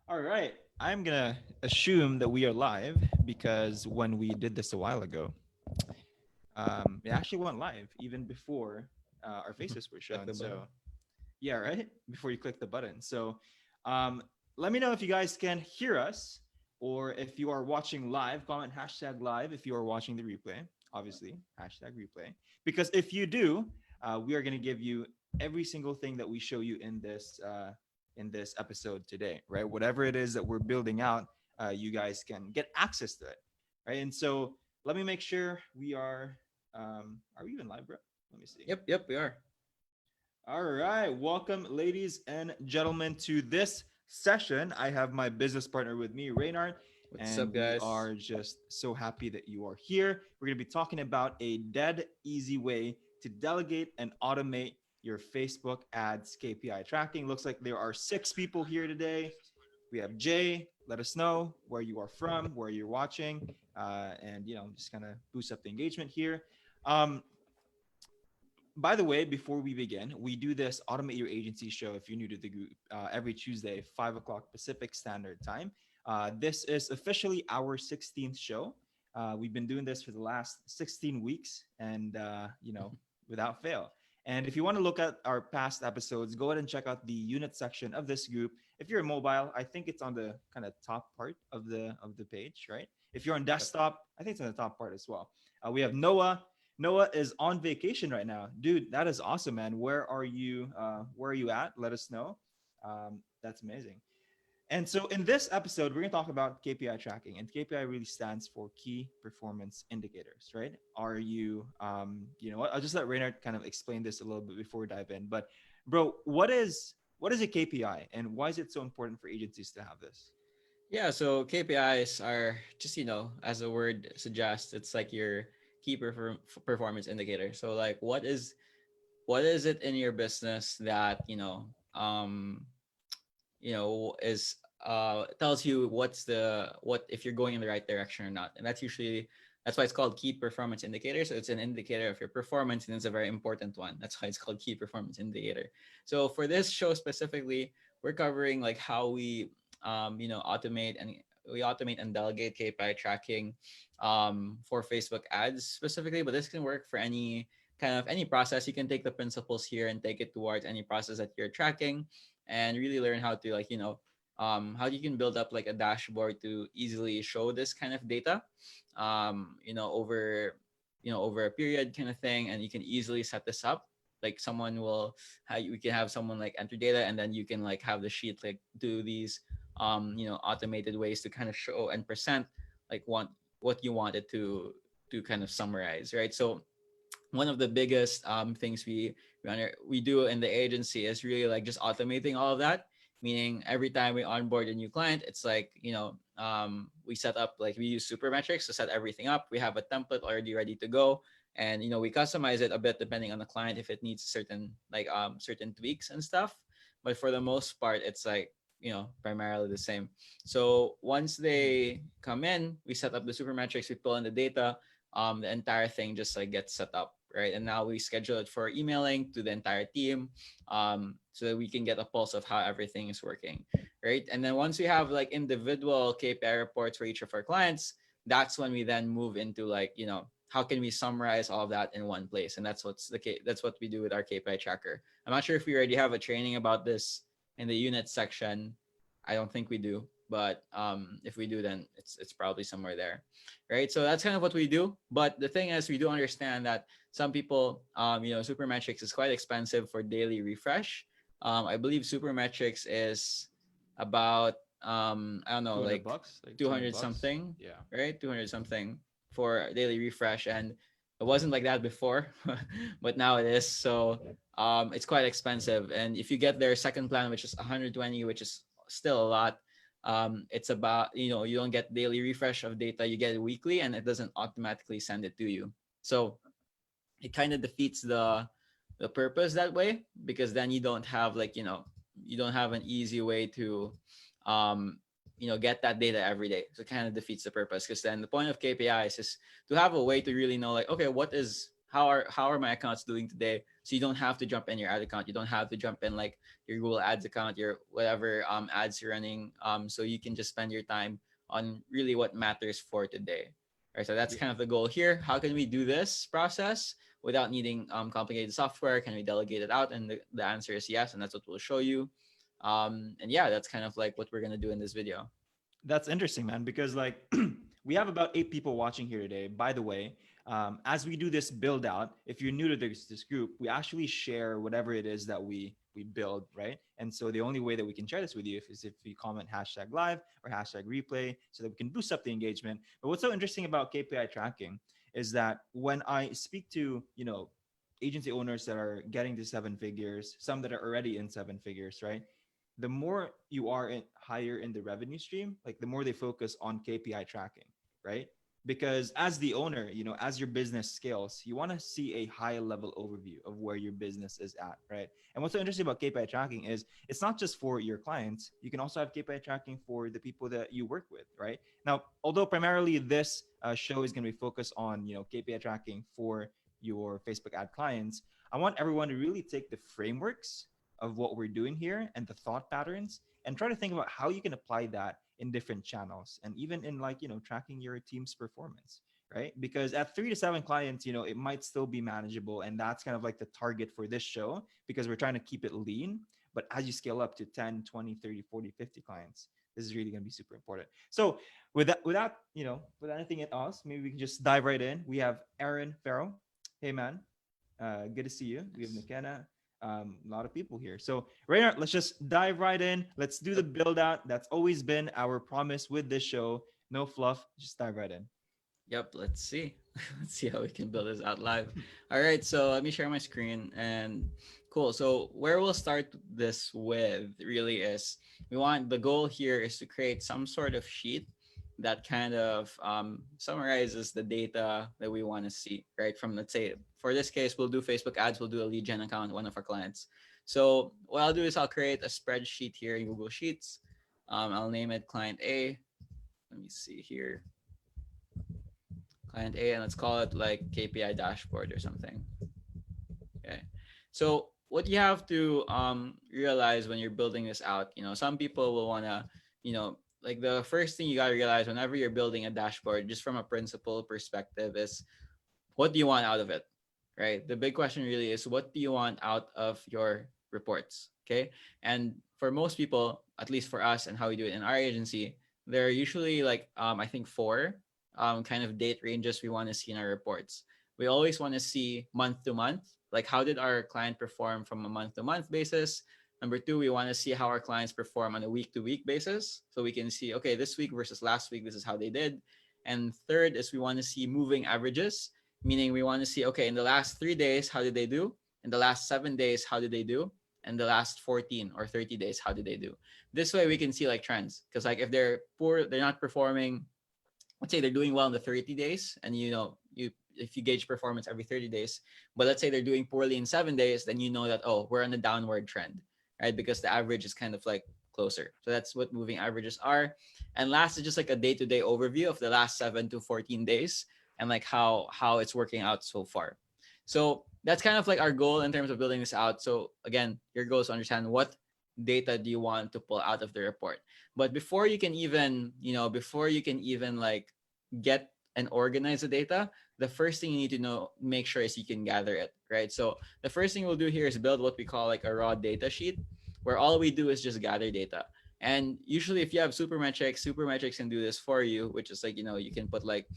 All right. I'm going to assume that we are live because when we did this a while ago, it actually went live even before our faces were Click shown. the button. So, yeah, right? Before you click the button. So, um, let me know if you guys can hear us or if you are watching live, comment hashtag live if you are watching the replay, obviously, hashtag replay. Because if you do, we are going to give you every single thing that we show you in this episode today, right? Whatever it is that we're building out, you guys can get access to it, right? And so let me make sure we are we even live, bro? Let me see. Yep, we are. All right. Welcome, ladies and gentlemen, to this session. I have my business partner with me, Reynard, What's and up, we guys? are just so happy that you are here. We're going to be talking about a dead easy way to delegate and automate your Facebook ads KPI tracking. Looks like there are 6 people here today. We have Jay. Let us know where you are from, where you're watching, and just kind of boost up the engagement here. Um, by the way, before we begin, we do this Automate Your Agency show if you're new to the group every Tuesday, 5 o'clock Pacific Standard Time. This is officially our 16th show. We've been doing this for the last 16 weeks and, without fail. And if you want to look at our past episodes, go ahead and check out the unit section of this group. If you're mobile, I think it's on the kind of top part of the page, right? If you're on Yep. desktop, I think it's on the top part as well. We have Noah. Noah is on vacation right now, dude. That is awesome, man. Where are you? Where are you at? Let us know. That's amazing. And so in this episode, we're gonna talk about KPI tracking, and KPI really stands for key performance indicators, right? Are you, you know what? I'll just let Reynard kind of explain this a little bit before we dive in. But, bro, what is a KPI, and why is it so important for agencies to have this? Yeah, so KPIs are just, as the word suggests, it's like your key performance indicator. So like what is it in your business that, is tells you what if you're going in the right direction or not. And that's why it's called key performance indicator. So it's an indicator of your performance, and it's a very important one. That's why it's called key performance indicator. So for this show specifically, we're covering like how we automate and delegate KPI tracking for Facebook ads specifically, but this can work for any process. You can take the principles here and take it towards any process that you're tracking, and really learn how to how you can build up like a dashboard to easily show this kind of data over over a period kind of thing. And you can easily set this up, like we can have someone like enter data, and then you can like have the sheet like do these automated ways to kind of show and present like what you wanted to kind of summarize, right? So one of the biggest things we do in the agency is really like just automating all of that. Meaning every time we onboard a new client, it's like we set up, like we use Supermetrics to set everything up. We have a template already ready to go, and we customize it a bit depending on the client if it needs certain tweaks and stuff. But for the most part, it's like primarily the same. So once Mhm. they come in, we set up the Supermetrics, we pull in the data, the entire thing just like gets set up, right? And now we schedule it for emailing to the entire team, so that we can get a pulse of how everything is working, right? And then once we have like individual KPI reports for each of our clients, that's when we then move into like how can we summarize all of that in one place. And that's what we do with our KPI tracker. I'm not sure if we already have a training about this in the unit section. I don't think we do, but if we do, then it's probably somewhere there, right? So that's kind of what we do. But the thing is, we do understand that some people, Supermetrics is quite expensive for daily refresh. I believe Supermetrics is about I don't know, 200 like bucks, like 200 200 bucks. something, Yeah. right? 200 something for daily refresh, and it wasn't like that before, but now it is. So it's quite expensive. And if you get their second plan, which is 120, which is still a lot, it's about you don't get daily refresh of data, you get it weekly, and it doesn't automatically send it to you. So it kind of defeats the purpose that way, because then you don't have an easy way to um get that data every day. So it kind of defeats the purpose, because then the point of KPIs is to have a way to really know, like, okay, what is how are my accounts doing today, so you don't have to jump in your ad account, you don't have to jump in like your Google Ads account, your whatever ads you're running, so you can just spend your time on really what matters for today. Right, so that's Yeah, kind of the goal here. How can we do this process without needing complicated software? Can we delegate it out? And the answer is yes, and that's what we'll show you. And yeah, that's kind of like what we're gonna do in this video. that's interesting, man, because like we have about 8 people watching here today. By the way, as we do this build out, if you're new to this group, we actually share whatever it is that we build, right? And so the only way that we can share this with you is if you comment hashtag live or hashtag replay so that we can boost up the engagement. But what's so interesting about KPI tracking is that when I speak to, agency owners that are getting to 7 figures, some that are already in 7 figures, right? The more you are higher in the revenue stream, like the more they focus on KPI tracking, right? Because as the owner, as your business scales, you want to see a high level overview of where your business is at, right? And what's so interesting about KPI tracking is it's not just for your clients. You can also have KPI tracking for the people that you work with, right? Now, although primarily this show is going to be focused on, KPI tracking for your Facebook ad clients, I want everyone to really take the frameworks of what we're doing here and the thought patterns and try to think about how you can apply that in different channels and even in like tracking your team's performance, right? Because at 3 to 7 clients, it might still be manageable, and that's kind of like the target for this show because we're trying to keep it lean. But as you scale up to 10, 20, 30, 40, 50 clients, this is really going to be super important. So without anything else, maybe we can just dive right in. We have Aaron Farrow. Hey man, good to see you. We have Yes. McKenna, a lot of people here. So right now, let's just dive right in. Let's do the Yep. build out. That's always been our promise with this show. No fluff, just dive right in. Yep, let's see. Let's see how we can build this out live. All right, so let me share my screen and cool. So where we'll start this with really is the goal here is to create some sort of sheet that kind of summarizes the data that we want to see, right? From, let's say, for this case, we'll do Facebook ads, we'll do a lead gen account, one of our clients. So what I'll do is I'll create a spreadsheet here in Google Sheets. I'll name it client A. Let me see here, client A, and let's call it like KPI dashboard or something. Okay. So what you have to realize when you're building this out, some people will wanna, like the first thing you gotta realize whenever you're building a dashboard, just from a principle perspective, is what do you want out of it, right? The big question really is what do you want out of your reports, okay? And for most people, at least for us and how we do it in our agency, there are usually like I think four kind of date ranges we want to see in our reports. We always want to see month to month, like how did our client perform from a month to month basis. Number two, we want to see how our clients perform on a week to week basis, so we can see, okay, this week versus last week, this is how they did. And third is we want to see moving averages, meaning we want to see, okay, in the last 3 days, how did they do? In the last 7 days, how did they do? And the last 14 or 30 days, how did they do? This way we can see like trends. Because like if they're poor, they're not performing, let's say they're doing well in the 30 days, and you if you gauge performance every 30 days, but let's say they're doing poorly in 7 days, then you know that, oh, we're on a downward trend, right? Because the average is kind of like closer. So that's what moving averages are. And last is just like a day-to-day overview of the last 7 to 14 days and like how it's working out so far. So that's kind of like our goal in terms of building this out. So again, your goal is to understand what data do you want to pull out of the report. But before you can even, like get and organize the data, the first thing you need to make sure is you can gather it, right? So the first thing we'll do here is build what we call like a raw data sheet, where all we do is just gather data. And usually if you have Supermetrics can do this for you, which is like, you can put like,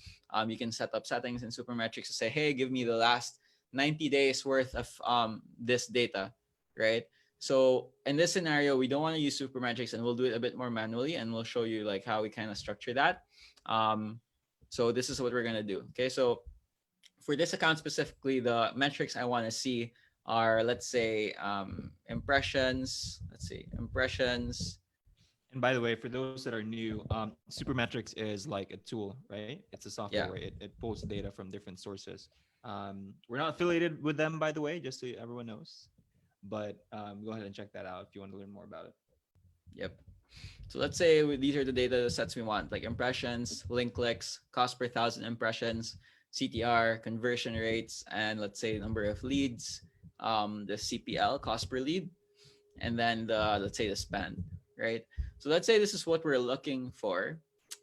you can set up settings in Supermetrics to say, hey, give me the last 90 days worth of this data, right? So in this scenario, we don't want to use Supermetrics, and we'll do it a bit more manually, and we'll show you like how we kind of structure that. So this is what we're gonna do. Okay, so for this account specifically, the metrics I want to see are, let's say, impressions. Let's see, impressions. And by the way, for those that are new, Supermetrics is like a tool, right? It's a software Yeah. where it pulls data from different sources. We're not affiliated with them, by the way, just so everyone knows. But go ahead and check that out if you want to learn more about it. Yep. So let's say these are the data sets we want, like impressions, link clicks, cost per thousand impressions, CTR, conversion rates, and let's say number of leads, the CPL, cost per lead, and then the let's say the spend, right? So let's say this is what we're looking for.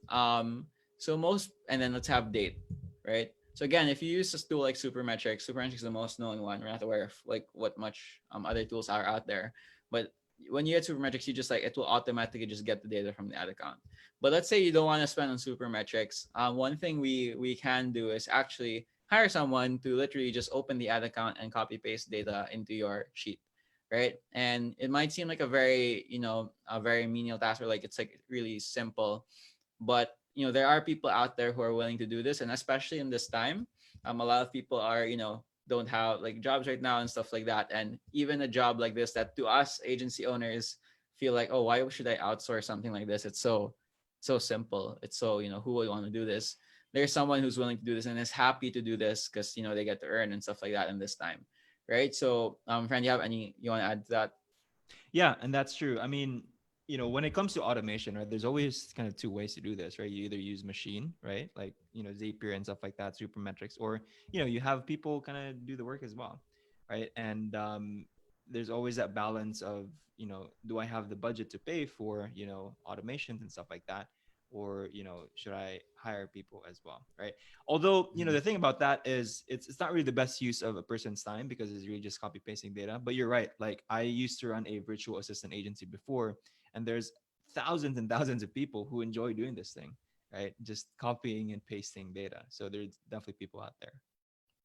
Um, so most, and then let's have date, right? So again, if you use a tool like Supermetrics is the most known one. We're not aware of like what much other tools are out there, but when you get Supermetrics, you just like it will automatically just get the data from the ad account. But let's say you don't want to spend on Supermetrics. One thing we can do is actually hire someone to literally just open the ad account and copy paste data into your sheet, right? And it might seem like a very, a very menial task, or like it's like really simple, but there are people out there who are willing to do this, and especially in this time, a lot of people are, don't have like jobs right now and stuff like that, and even a job like this that to us agency owners feel like, oh, why should I outsource something like this? It's so simple. It's so, who would want to do this? There's someone who's willing to do this and is happy to do this because they get to earn and stuff like that in this time, right? So, friend, you want to add to that? Yeah, and that's true. I mean, when it comes to automation, right, there's always kind of two ways to do this, right? You either use machine, right? Like, Zapier and stuff like that, Supermetrics, or, you have people kind of do the work as well, right? And there's always that balance of, do I have the budget to pay for, automations and stuff like that? Or, should I hire people as well, right? Although, Mhm. the thing about that is it's not really the best use of a person's time because it's really just copy pasting data. But you're right. Like I used to run a virtual assistant agency before, and there's thousands and thousands of people who enjoy doing this thing, right? Just copying and pasting data. So there's definitely people out there.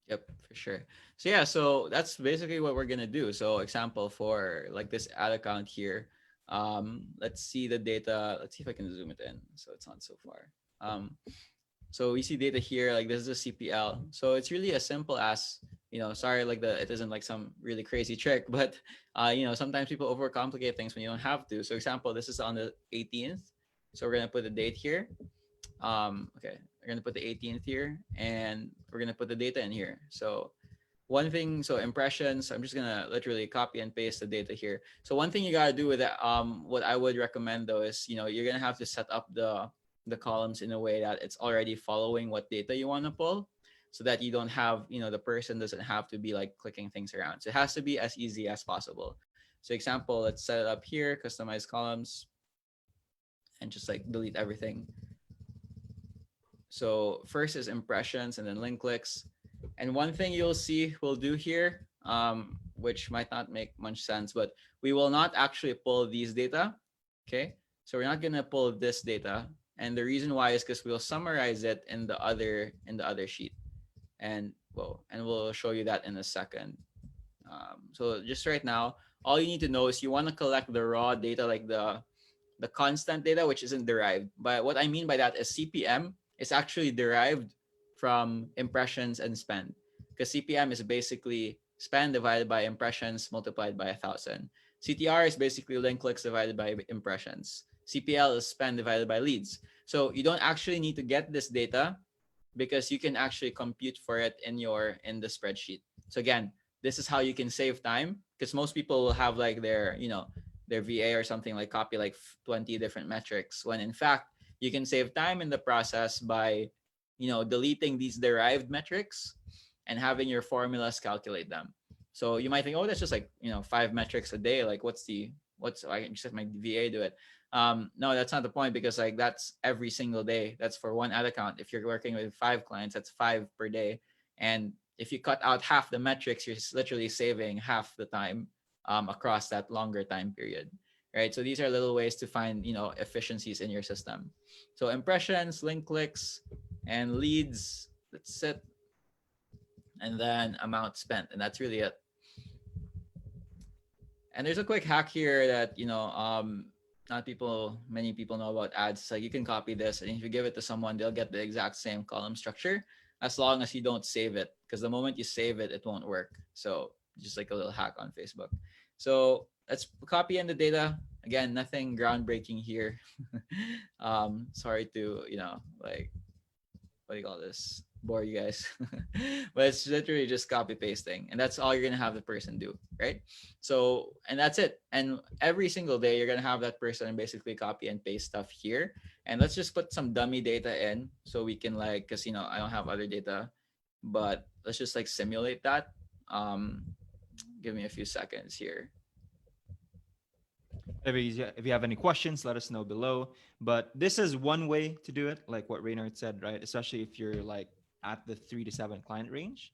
Yep, for sure. So yeah, so that's basically what we're gonna do. So example for like this ad account here. Let's see the data. Let's see if I can zoom it in so it's not so far. So we see data here, like this is a CPL. So it's really as simple as, sorry, like it isn't like some really crazy trick, but sometimes people overcomplicate things when you don't have to. So example, this is on the 18th. So we're gonna put the date here. Okay, we're gonna put the 18th here, and we're gonna put the data in here. So one thing, so impressions, I'm just gonna literally copy and paste the data here. So one thing you gotta do with that, what I would recommend though is, you're gonna have to set up the columns in a way that it's already following what data you want to pull, so that you don't have, the person doesn't have to be like clicking things around. So it has to be as easy as possible. So example, let's set it up here, customize columns, and just like delete everything. So first is impressions and then link clicks. And one thing you'll see we'll do here, which might not make much sense, but we will not actually pull these data. Okay. So we're not gonna pull this data. And the reason why is because we'll summarize it in the other sheet. And we'll show you that in a second. So just right now, all you need to know is you want to collect the raw data, like the constant data, which isn't derived. But what I mean by that is CPM is actually derived from impressions and spend, because CPM is basically spend divided by impressions multiplied by 1,000. CTR is basically link clicks divided by impressions. CPL is spend divided by leads. So you don't actually need to get this data because you can actually compute for it in the spreadsheet. So again, this is how you can save time, because most people will have like their VA or something like copy like 20 different metrics, when in fact you can save time in the process by deleting these derived metrics and having your formulas calculate them. So you might think, oh, that's just like 5 metrics a day, like what's I can just have my VA do it. No, that's not the point, because like that's every single day. That's for one ad account. If you're working with 5 clients, that's 5 per day. And if you cut out half the metrics, you're literally saving half the time across that longer time period, right? So these are little ways to find efficiencies in your system. So impressions, link clicks, and leads. That's it. And then amount spent, and that's really it. And there's a quick hack here that not many people know about ads. It's like you can copy this, and if you give it to someone, they'll get the exact same column structure, as long as you don't save it. Because the moment you save it, it won't work. So just like a little hack on Facebook. So let's copy in the data. Again, nothing groundbreaking here. Sorry to like, what do you call this, bore you guys. But it's literally just copy pasting, and that's all you're gonna have the person do, right? So, and that's it. And every single day you're gonna have that person basically copy and paste stuff here. And let's just put some dummy data in, so we can like, because I don't have other data. but let's just like simulate that. Um, give me a few seconds here. If you have any questions, let us know below. But this is one way to do it, like what Reynard said, right? Especially if you're like at the 3 to 7 client range.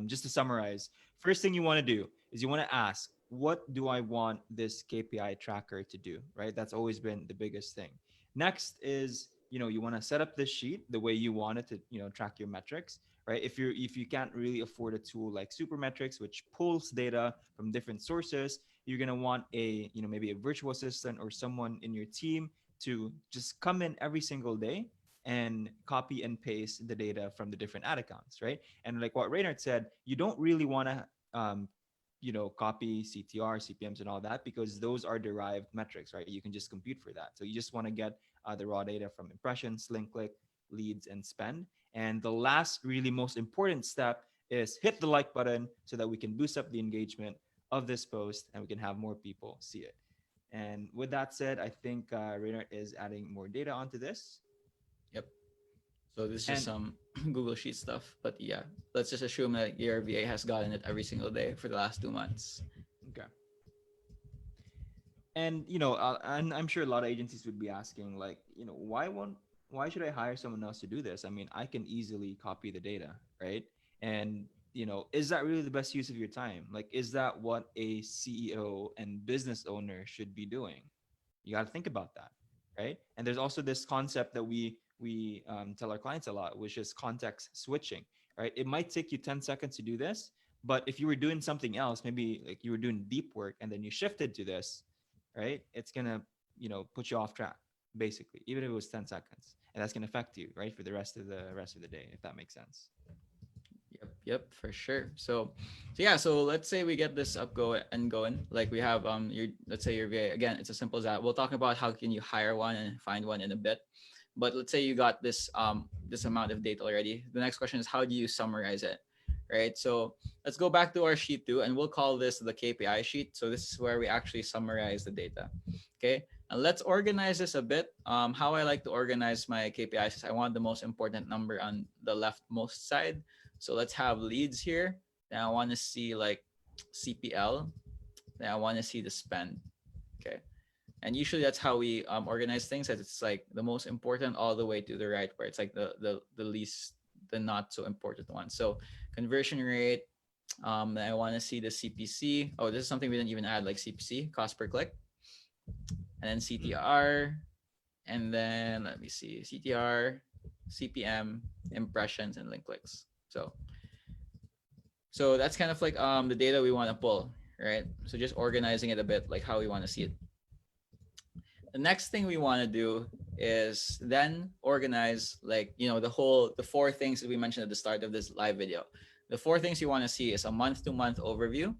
Just to summarize, first thing you want to do is you want to ask, what do I want this KPI tracker to do, right? That's always been the biggest thing. Next is, you want to set up this sheet the way you want it to, track your metrics, right? If you can't really afford a tool like Supermetrics, which pulls data from different sources, you're going to want maybe a virtual assistant or someone in your team to just come in every single day and copy and paste the data from the different ad accounts, right? And like what Reynard said, you don't really want to copy CTR, CPMs, and all that, because those are derived metrics, right? You can just compute for that. So you just want to get the raw data from impressions, link click, leads, and spend. And the last, really most important step is hit the like button so that we can boost up the engagement of this post and we can have more people see it. And with that said, I think Reynard is adding more data onto this. Yep. So this is just And some Google Sheet stuff, but yeah, let's just assume that your VA has gotten it every single day for the last 2 months. okay. And and I'm sure a lot of agencies would be asking, like, why should I hire someone else to do this? I mean, I can easily copy the data, right? And is that really the best use of your time? Like, is that what a CEO and business owner should be doing? You got to think about that, right? And there's also this concept that we tell our clients a lot, which is context switching, right? It might take you 10 seconds to do this, but if you were doing something else, maybe like you were doing deep work and then you shifted to this, right? It's gonna, put you off track, basically, even if it was 10 seconds. And that's gonna affect you, right, for the rest of the day, if that makes sense. Yep, for sure. So yeah, so let's say we get this up going. Like we have your, let's say your VA, again, it's as simple as that. We'll talk about how can you hire one and find one in a bit. But let's say you got this amount of data already. The next question is, how do you summarize it? Right? So let's go back to our sheet 2, and we'll call this the KPI sheet. So this is where we actually summarize the data. Okay. And let's organize this a bit. How I like to organize my KPIs is I want the most important number on the leftmost side. So let's have leads here. Then I want to see like CPL. Then I want to see the spend. Okay. And usually that's how we organize things. That it's like the most important all the way to the right, where it's like the least, the not so important one. So conversion rate. I want to see the CPC. Oh, this is something we didn't even add, like CPC, cost per click, and then CTR, and then let me see, CTR, CPM, impressions, and link clicks. So that's kind of like the data we want to pull, right? So just organizing it a bit, like how we want to see it. The next thing we want to do is then organize, like, the 4 things that we mentioned at the start of this live video. The 4 things you want to see is a month to month overview,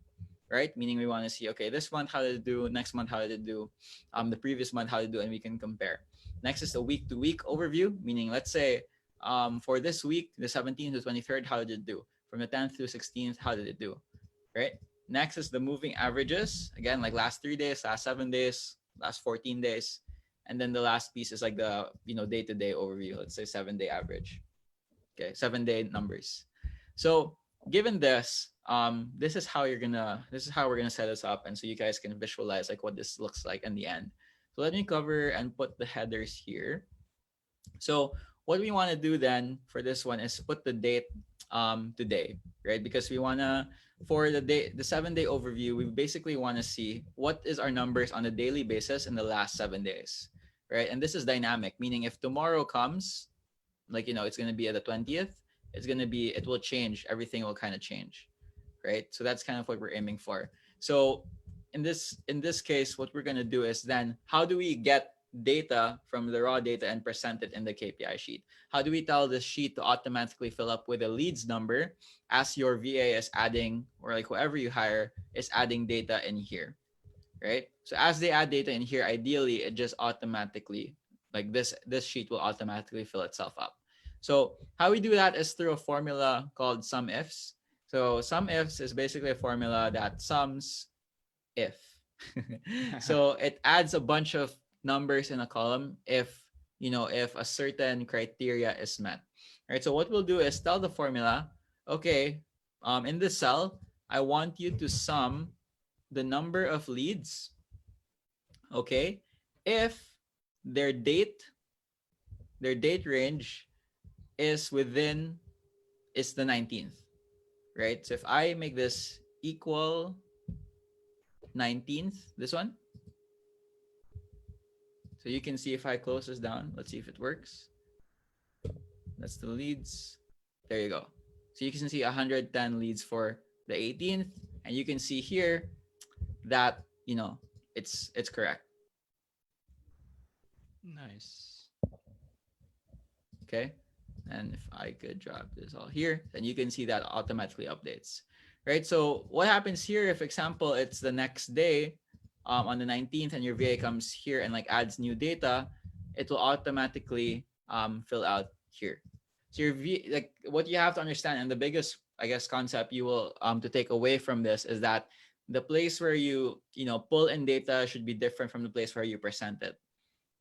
right? Meaning we want to see, okay, this month how did it do, next month how did it do, the previous month how did it do, and we can compare. Next is the week to week overview, meaning let's say for this week, the 17th to 23rd, how did it do? From the 10th to 16th, how did it do? Right? Next is the moving averages. Again, like last 3 days, last 7 days, last 14 days. And then the last piece is like the, day-to-day overview. Let's say 7-day average. Okay, 7-day numbers. So given this, this is how we're gonna set this up, and so you guys can visualize like what this looks like in the end. So let me cover and put the headers here. So what we want to do then for this one is put the date today, right? Because we want to, for the 7-day overview, we basically want to see what is our numbers on a daily basis in the last 7 days, right? And this is dynamic, meaning if tomorrow comes, like, it's going to be at the 20th, it will change. Everything will kind of change, right? So that's kind of what we're aiming for. So in this case, what we're going to do is then, how do we get data from the raw data and present it in the KPI sheet? How do we tell this sheet to automatically fill up with a leads number as your VA is adding, or like whoever you hire is adding data in here, right? So as they add data in here, ideally it just automatically, like this sheet will automatically fill itself up. So how we do that is through a formula called sum ifs. So sum ifs is basically a formula that sums if. So it adds a bunch of numbers in a column if a certain criteria is met. Right? So what we'll do is tell the formula, okay, in this cell, I want you to sum the number of leads, okay, if their date, their date range is within, is the 19th, right? So if I make this equal 19th, this one, so you can see if I close this down, let's see if it works. That's the leads. There you go. So you can see 110 leads for the 18th, and you can see here that, you know, it's correct. Nice. Okay. And if I could drop this all here, then you can see that automatically updates, right? So what happens here, if example, it's the next day, on the 19th, and your VA comes here and like adds new data, it will automatically fill out here. So your like what you have to understand, and the biggest, I guess, concept you will to take away from this is that the place where you know pull in data should be different from the place where you present it,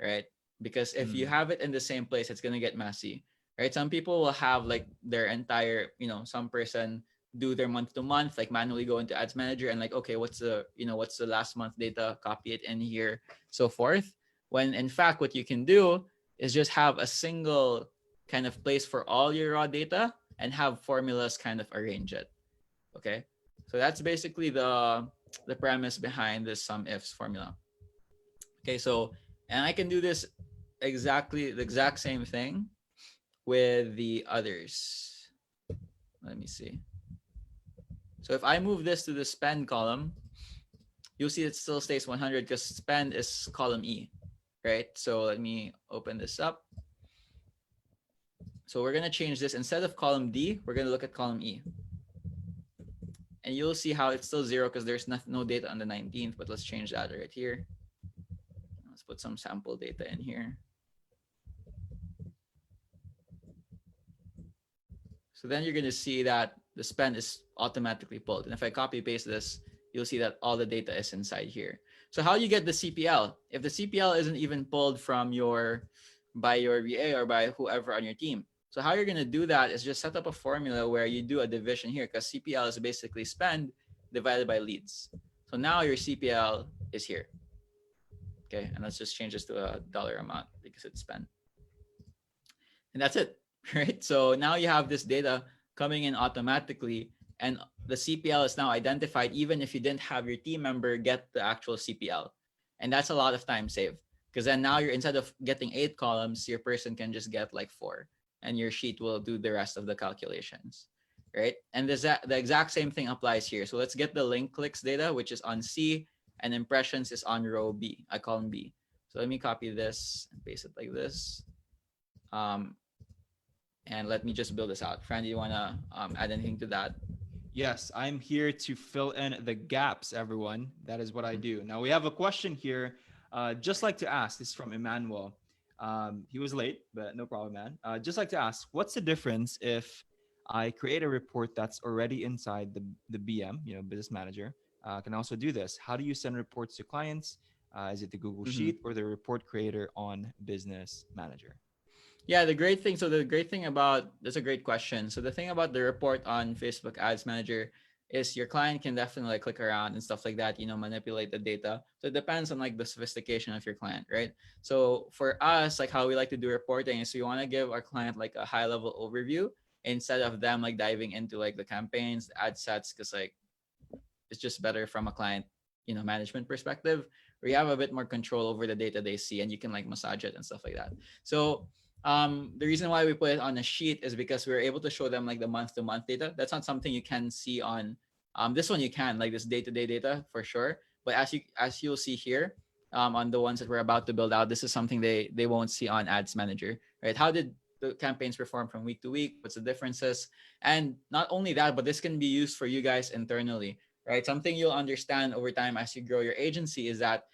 right? Because if you Mm. have it in the same place, it's gonna get messy, right? Some people will have like their entire, you know, some person do their month to month, like manually go into Ads Manager and like, okay, what's the, you know, what's the last month data, copy it in here, so forth. When in fact, what you can do is just have a single kind of place for all your raw data and have formulas kind of arrange it. Okay, so that's basically the premise behind this sum ifs formula. Okay, so and I can do this exactly the exact same thing with the others. Let me see. So if I move this to the spend column, you'll see it still stays 100 because spend is column E, right? So let me open this up. So we're gonna change this, instead of column D, we're gonna look at column E. And you'll see how it's still 0 because there's no data on the 19th, but let's change that right here. Let's put some sample data in here. So then you're going to see that the spend is automatically pulled. And if I copy paste this, you'll see that all the data is inside here. So how you get the CPL? If the CPL isn't even pulled from by your VA or by whoever on your team. So how you're going to do that is just set up a formula where you do a division here, because CPL is basically spend divided by leads. So now your CPL is here. Okay, and let's just change this to a dollar amount because it's spent. And that's it, right? So now you have this data coming in automatically, and the CPL is now identified even if you didn't have your team member get the actual CPL. And that's a lot of time saved, because then now you're, instead of getting 8 columns, your person can just get like 4, and your sheet will do the rest of the calculations, right? And the exact same thing applies here. So let's get the link clicks data, which is on C, and impressions is on row B, column B. So let me copy this and paste it like this. And let me just build this out. Fran, do you want to add anything to that? Yes, I'm here to fill in the gaps, everyone. That is what I do. Now, we have a question here. Just like to ask, this is from Emmanuel. He was late, but no problem, man. Just like to ask, what's the difference if I create a report that's already inside the BM, business manager, can also do this? How do you send reports to clients? Is it the Google Mm-hmm. Sheet or the report creator on Business Manager? Yeah, the great thing. So the great thing about, that's a great question. So the thing about the report on Facebook Ads Manager is your client can definitely like click around and stuff like that, manipulate the data. So it depends on like the sophistication of your client, right? So for us, like how we like to do reporting is we want to give our client like a high level overview instead of them like diving into like the campaigns, the ad sets, because like it's just better from a client, management perspective, where you have a bit more control over the data they see and you can like massage it and stuff like that. So the reason why we put it on a sheet is because we were able to show them like the month to month data. That's not something you can see on this one. You can like this day to day data for sure, but as you'll see here, on the ones that we're about to build out, this is something they won't see on Ads Manager, right? How did the campaigns perform from week to week? What's the differences? And not only that, but this can be used for you guys internally, right? Something you'll understand over time as you grow your agency is that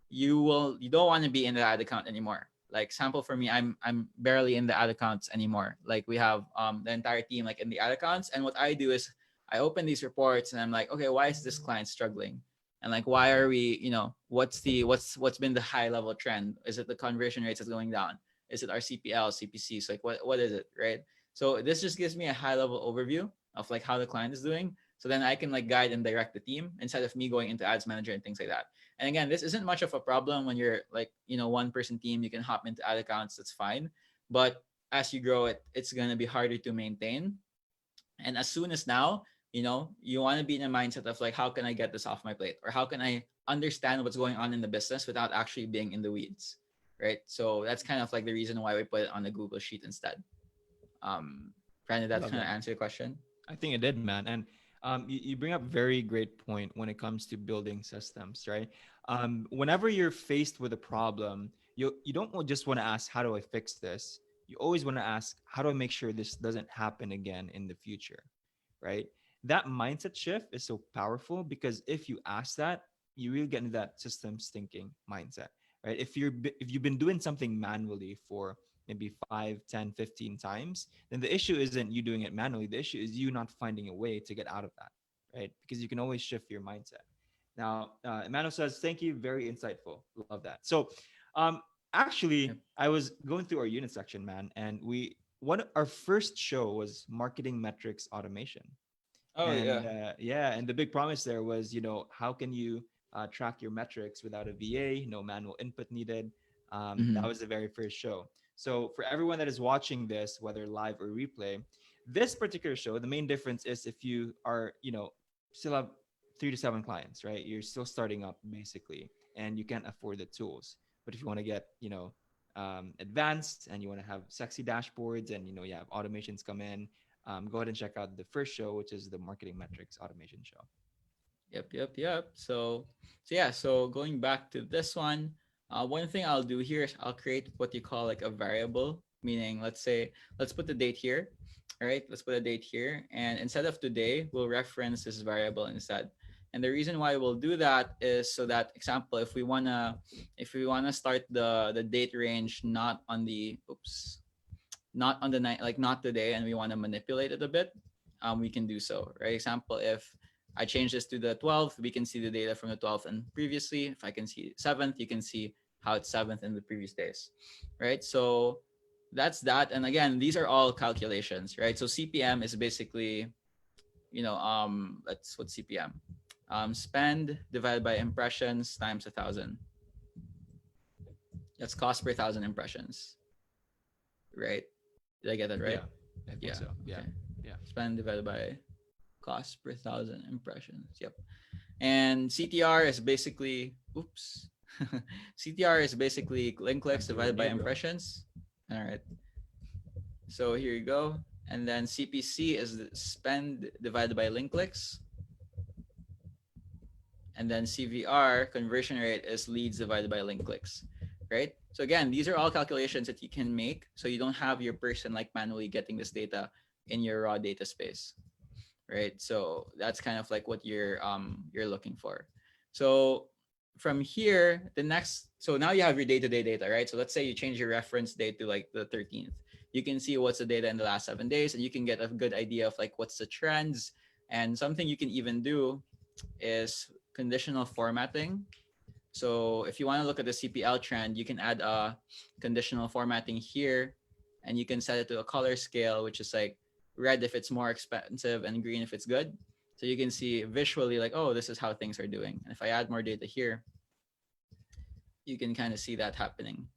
you don't want to be in the ad account anymore. Like sample for me, I'm barely in the ad accounts anymore. Like we have the entire team like in the ad accounts, and what I do is I open these reports and I'm like, okay, why is this client struggling? And like, why are we, what's been the high level trend? Is it the conversion rates that's going down? Is it our CPL, CPCs? Like what is it, right? So this just gives me a high level overview of like how the client is doing. So then I can like guide and direct the team instead of me going into ads manager and things like that. And again, this isn't much of a problem when you're like, one person team, you can hop into ad accounts, that's fine. But as you grow it's going to be harder to maintain. And as soon as now, you want to be in a mindset of like, how can I get this off my plate? Or how can I understand what's going on in the business without actually being in the weeds? Right. So that's kind of like the reason why we put it on a Google Sheet instead. Brandon, that Love kind of that. answer your question. I think it did, man. And you bring up very great point when it comes to building systems, right? Whenever you're faced with a problem, you don't just want to ask, how do I fix this? You always want to ask, how do I make sure this doesn't happen again in the future, right? That mindset shift is so powerful because if you ask that, you really get into that systems thinking mindset, right? If you've been doing something manually for maybe 5, 10, 15 times, then the issue isn't you doing it manually. The issue is you not finding a way to get out of that, right? Because you can always shift your mindset. Now, Emmanuel says, thank you. Very insightful. Love that. So, actually, Yep. I was going through our unit section, man, and our first show was marketing metrics automation. Oh And yeah. yeah, and the big promise there was, how can you track your metrics without a VA, no manual input needed. That Mm-hmm. was the very first show. So for everyone that is watching this, whether live or replay, this particular show, the main difference is if you are, still have 3 to 7 clients, right? You're still starting up basically, and you can't afford the tools. But if you want to get, advanced and you want to have sexy dashboards and you have automations come in, go ahead and check out the first show, which is the marketing metrics automation show. Yep. So going back to this one, one thing I'll do here is I'll create what you call like a variable, meaning let's put the date here. All right, let's put a date here, and instead of today, we'll reference this variable instead. And the reason why we'll do that is so that, example, if we wanna start the date range not on the not on the night, like not today, and we want to manipulate it a bit, we can do so, right? Example, if I change this to the 12th, we can see the data from the 12th and previously. If I can see 7th, you can see how it's 7th in the previous days, right? So that's that. And again, these are all calculations, right? So CPM is basically, what's CPM? Spend divided by impressions times 1,000. That's cost per 1,000 impressions, right? Did I get that right? Yeah, I think Yeah. so. Yeah, Okay. yeah, Spend divided by cost per 1,000 impressions. Yep. And CTR is basically, oops. CTR is basically link time clicks to divided by renew, bro. impressions. All right. So here you go. And then CPC is the spend divided by link clicks. And then CVR, conversion rate, is leads divided by link clicks, right? So again, these are all calculations that you can make, so you don't have your person like manually getting this data in your raw data space, right? So that's kind of like what you're looking for. So from here, so now you have your day-to-day data, right? So let's say you change your reference date to like the 13th. You can see what's the data in the last 7 days, and you can get a good idea of like what's the trends. And something you can even do is conditional formatting. So if you want to look at the CPL trend, you can add a conditional formatting here, and you can set it to a color scale, which is like red if it's more expensive and green if it's good. So you can see visually like, oh, this is how things are doing. And if I add more data here, you can kind of see that happening,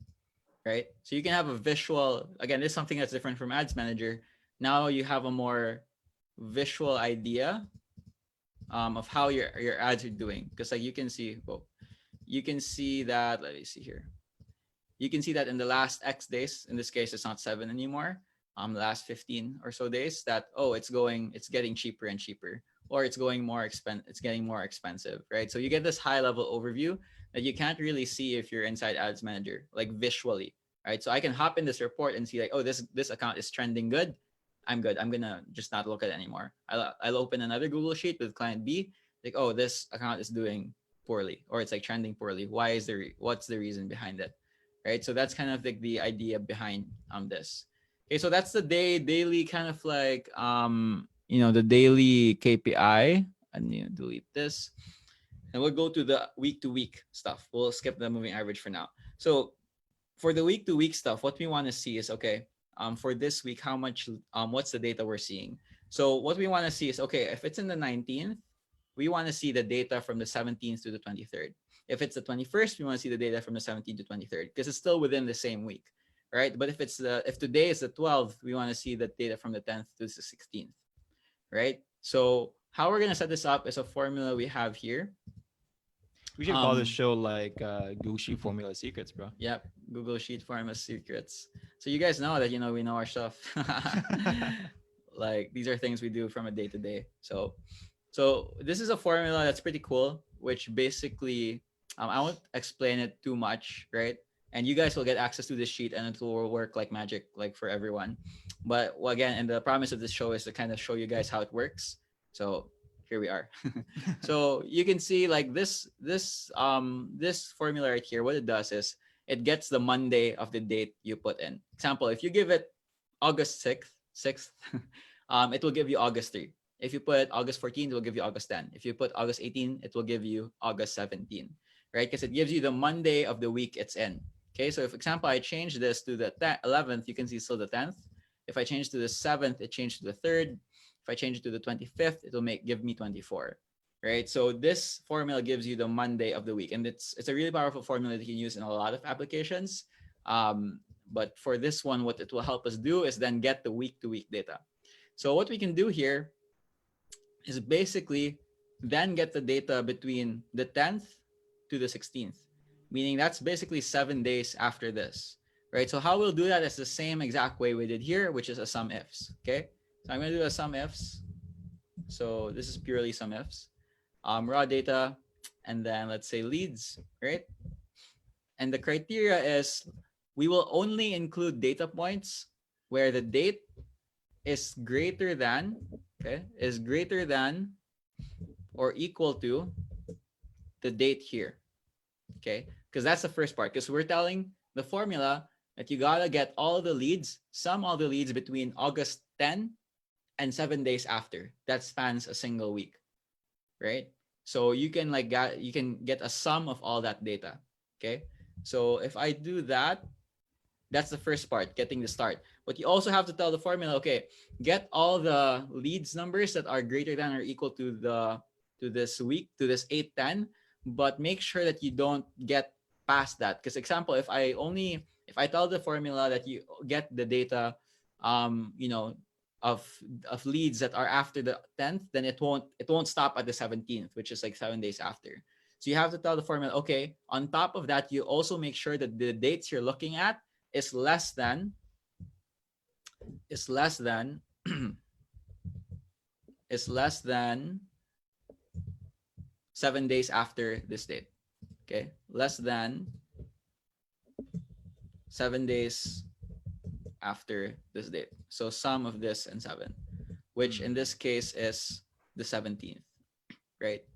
right? So you can have a visual, again, this is something that's different from Ads Manager. Now you have a more visual idea of how your ads are doing. Because like you can see, well, you can see that, let me see here. You can see that in the last X days, in this case, it's not 7 anymore. The last 15 or so days that, oh, it's getting cheaper and cheaper, or it's getting more expensive, right? So you get this high level overview that you can't really see if you're inside Ads Manager, like visually, right? So I can hop in this report and see like, oh, this account is trending good. I'm good. I'm gonna just not look at it anymore. I'll open another Google Sheet with client B, like, oh, this account is doing poorly, or it's like trending poorly. What's the reason behind it, right? So that's kind of like the idea behind this. Okay, so that's the daily kind of like the daily KPI. And delete this, and we'll go to the week to week stuff. We'll skip the moving average for now. So for the week to week stuff, what we want to see is, okay, for this week, how much what's the data we're seeing? So what we want to see is, okay, if it's in the 19th, we want to see the data from the 17th to the 23rd. If it's the 21st, we want to see the data from the 17th to 23rd because it's still within the same week, right? But if today is the 12th, we want to see the data from the 10th to the 16th, right? So how we're gonna set this up is a formula we have here. We should call this show like Gucci Formula Secrets, bro. Yep, Google Sheet Formula Secrets. So you guys know that we know our stuff. Like these are things we do from a day to day. So this is a formula that's pretty cool, which basically I won't explain it too much, right? And you guys will get access to this sheet, and it will work like magic, like for everyone. But well, again, and the promise of this show is to kind of show you guys how it works. So here we are. So you can see like this formula right here. What it does is it gets the Monday of the date you put in. Example: if you give it August 6th, it will give you August 3. If you put August 14, it will give you August 10. If you put August 18, it will give you August 17, right? Because it gives you the Monday of the week it's in. Okay, so if example I change this to the 11th, you can see still the 10th. If I change to the 7th, it changed to the 3rd. If I change it to the 25th, it will give me 24, right? So this formula gives you the Monday of the week, and it's a really powerful formula that you can use in a lot of applications. But for this one, what it will help us do is then get the week-to-week data. So what we can do here is basically then get the data between the 10th to the 16th, meaning that's basically 7 days after this, right? So how we'll do that is the same exact way we did here, which is a sum ifs, okay? So I'm going to do a sum ifs. So this is purely sum ifs. Raw data, and then let's say leads, right? And the criteria is we will only include data points where the date is greater than, is greater than or equal to the date here, okay? Because that's the first part, because we're telling the formula that you gotta get all the leads, sum all the leads between August 10 and 7 days after. That spans a single week, right? So you can get a sum of all that data, okay? So if I do that, that's the first part, getting the start. But you also have to tell the formula, okay, get all the leads numbers that are greater than or equal to this week, to this 810, but make sure that you don't get past that. Because example, if I tell the formula that you get the data, of leads that are after the 10th, then it won't stop at the 17th, which is like 7 days after. So you have to tell the formula, okay, on top of that, you also make sure that the dates you're looking at is less than is less than 7 days after this date. Okay, less than 7 days after this date. So sum of this and 7, which in this case is the 17th, right?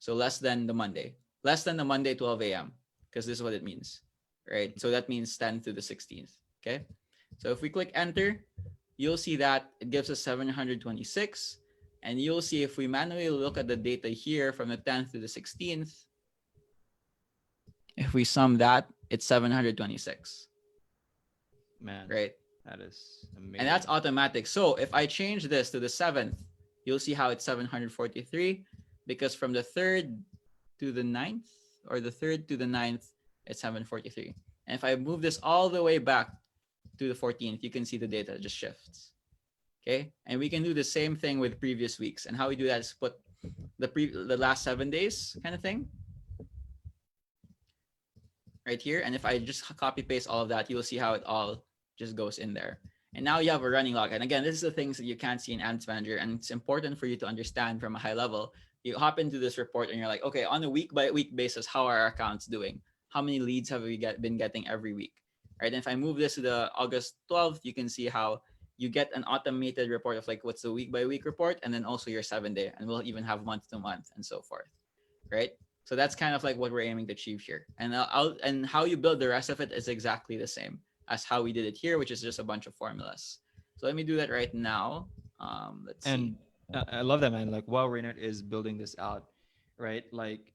So less than the Monday 12 a.m. because this is what it means, right? So that means 10 to the 16th. Okay, so if we click enter, you'll see that it gives us 726, and you'll see if we manually look at the data here from the 10th to the 16th, if we sum that, it's 726. Man, right? That is amazing. And that's automatic. So if I change this to the 7th, you'll see how it's 743, because from the 3rd to the 9th, or the 3rd to the 9th, it's 743. And if I move this all the way back to the 14th, you can see the data just shifts. Okay, and we can do the same thing with previous weeks. And how we do that is put the last 7 days kind of thing right here. And if I just copy paste all of that, you'll see how it all just goes in there. And now you have a running log. And again, this is the things that you can't see in Ads Manager, and it's important for you to understand from a high level. You hop into this report and you're like, okay, on a week by week basis, how are our accounts doing? How many leads have we been getting every week? Right. And if I move this to the August 12th, you can see how you get an automated report of like what's the week by week report, and then also your 7 day, and we'll even have month to month and so forth. Right. So that's kind of like what we're aiming to achieve here. And and how you build the rest of it is exactly the same as how we did it here, which is just a bunch of formulas. So let me do that right now. Let's see. I love that, man. Like while Reynard is building this out, right? Like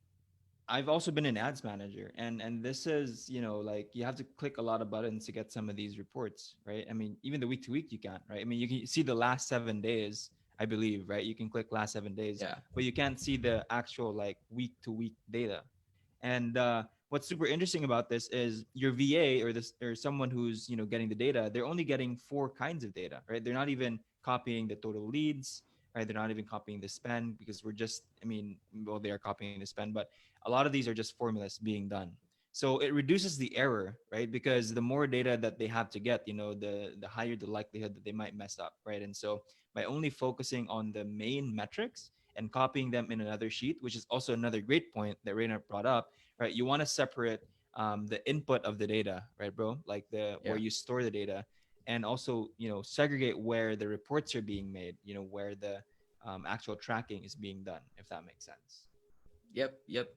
I've also been an ads manager, and this is, like you have to click a lot of buttons to get some of these reports, right? I mean, even the week to week you can't, right? I mean, you can see the last 7 days I believe, right? You can click last 7 days, Yeah. but you can't see the actual like week to week data. And what's super interesting about this is your VA or this or someone who's getting the data, they're only getting four kinds of data, right? They're not even copying the total leads, right? They're not even copying the spend because we're just, I mean, well, they are copying the spend, but a lot of these are just formulas being done. So it reduces the error, right? Because the more data that they have to get, the higher the likelihood that they might mess up, right? And so by only focusing on the main metrics and copying them in another sheet, which is also another great point that Rainer brought up, right? You want to separate the input of the data, right, bro? Like the where Yeah. you store the data, and also segregate where the reports are being made, where the actual tracking is being done, if that makes sense. Yep, yep.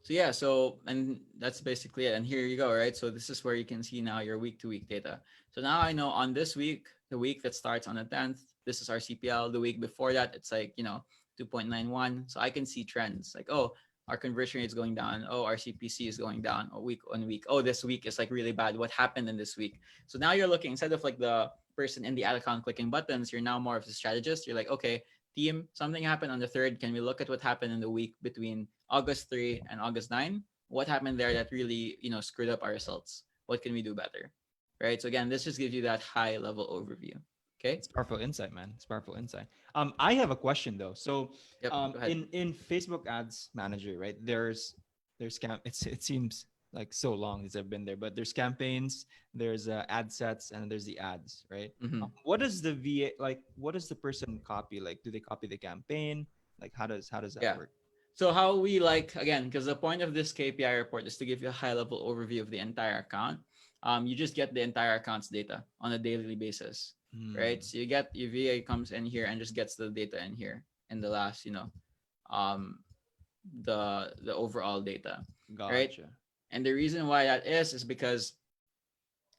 So yeah, so and that's basically it. And here you go, right? So this is where you can see now your week to week data. So now I know on this week, the week that starts on the 10th, this is our CPL. The week before that, it's like, 2.91. So I can see trends like, oh, our conversion rate is going down. Oh, our CPC is going down a week on week. Oh, this week is like really bad. What happened in this week? So now you're looking, instead of like the person in the ad account clicking buttons, you're now more of a strategist. You're like, okay, team, something happened on the 3rd. Can we look at what happened in the week between August 3 and August 9? What happened there that really, screwed up our results? What can we do better? Right? So again, this just gives you that high level overview. Okay? It's powerful insight, man. It's powerful insight. I have a question though. So, Yep, go ahead. in Facebook Ads Manager, right? There's it seems like so long since I've been there, but there's campaigns, there's ad sets, and there's the ads, right? Mm-hmm. What does the VA like? What does the person copy? Like, do they copy the campaign? Like, how does that Yeah. work? So how we like, again, because the point of this KPI report is to give you a high level overview of the entire account. You just get the entire account's data on a daily basis, right? Hmm, So you get your VA comes in here and just gets the data in here in the last, um, the overall data, right? gotcha. And the reason why that is because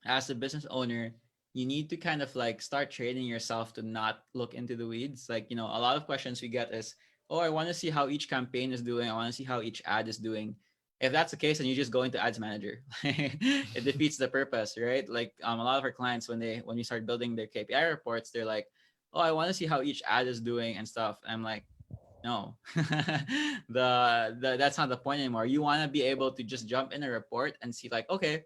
as a business owner, you need to kind of like start training yourself to not look into the weeds. Like, a lot of questions we get is, oh, I want to see how each campaign is doing. I want to see how each ad is doing. If that's the case, then you just go into ads manager. It defeats the purpose, right? Like a lot of our clients, when we start building their KPI reports, they're like, oh, I want to see how each ad is doing and stuff. And I'm like, no, that's not the point anymore. You want to be able to just jump in a report and see like, okay,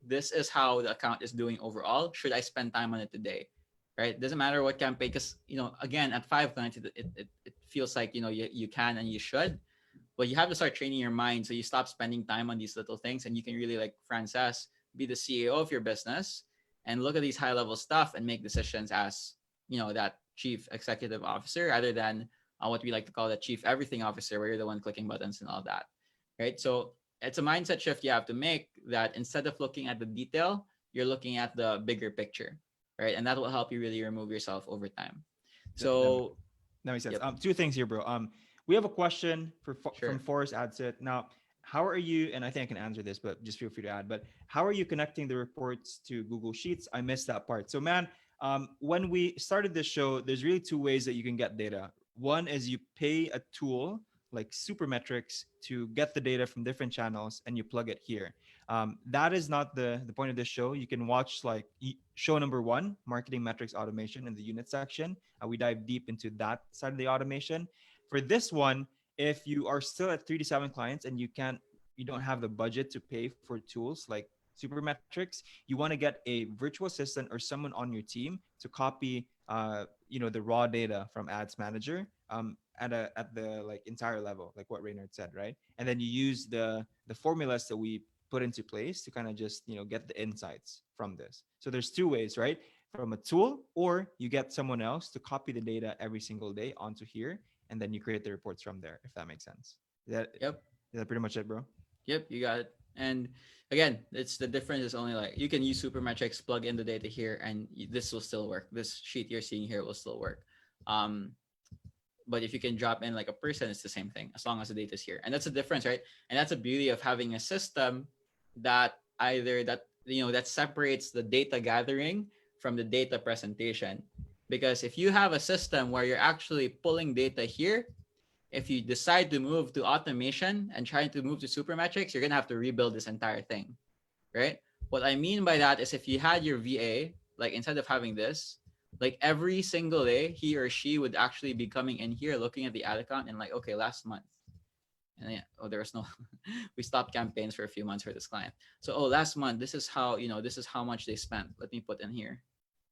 this is how the account is doing overall. Should I spend time on it today? Right? Doesn't matter what campaign, because again, at 5 clients, it feels like you can and you should, but you have to start training your mind so you stop spending time on these little things and you can really, like Frances, be the CEO of your business and look at these high level stuff and make decisions as that chief executive officer rather than what we like to call the chief everything officer, where you're the one clicking buttons and all that, right? So it's a mindset shift you have to make, that instead of looking at the detail, you're looking at the bigger picture, right? And that will help you really remove yourself over time. That, that, So that makes sense. yep, Two things here, bro. We have a question from sure. Forrest Adsit. Now, how are you? And I think I can answer this, but just feel free to add. But how are you connecting the reports to Google Sheets? I missed that part. So, man, when we started this show, there's really two ways that you can get data. One is you pay a tool like Supermetrics to get the data from different channels, and you plug it here. That is not the point of this show. You can watch like show number one, marketing metrics automation, in the unit section. We dive deep into that side of the automation. For this one, if you are still at 3 to 7 clients and you don't have the budget to pay for tools like Supermetrics, you want to get a virtual assistant or someone on your team to copy the raw data from Ads Manager at the like entire level, like what Reynard said, right? And then you use the formulas that we put into place to kind of just get the insights from this. So there's two ways, right? From a tool, or you get someone else to copy the data every single day onto here, and then you create the reports from there, if that makes sense. Yep. Is that pretty much it, bro? Yep, you got it. And again, it's the difference is only like you can use Supermetrics, plug in the data here, and this will still work. This sheet you're seeing here will still work. Um, but if you can drop in like a person, it's the same thing as long as the data is here, and that's the difference, right? And that's the beauty of having a system that either that separates the data gathering from the data presentation. Because if you have a system where you're actually pulling data here, if you decide to move to automation and trying to move to Supermetrics, you're gonna have to rebuild this entire thing, right? What I mean by that is if you had your VA, like instead of having this, Like every single day, he or she would actually be coming in here, looking at the ad account, and like, okay, last month, and yeah, oh, there was no, we stopped campaigns for a few months for this client. So, oh, last month, this is how, this is how much they spent. Let me put in here,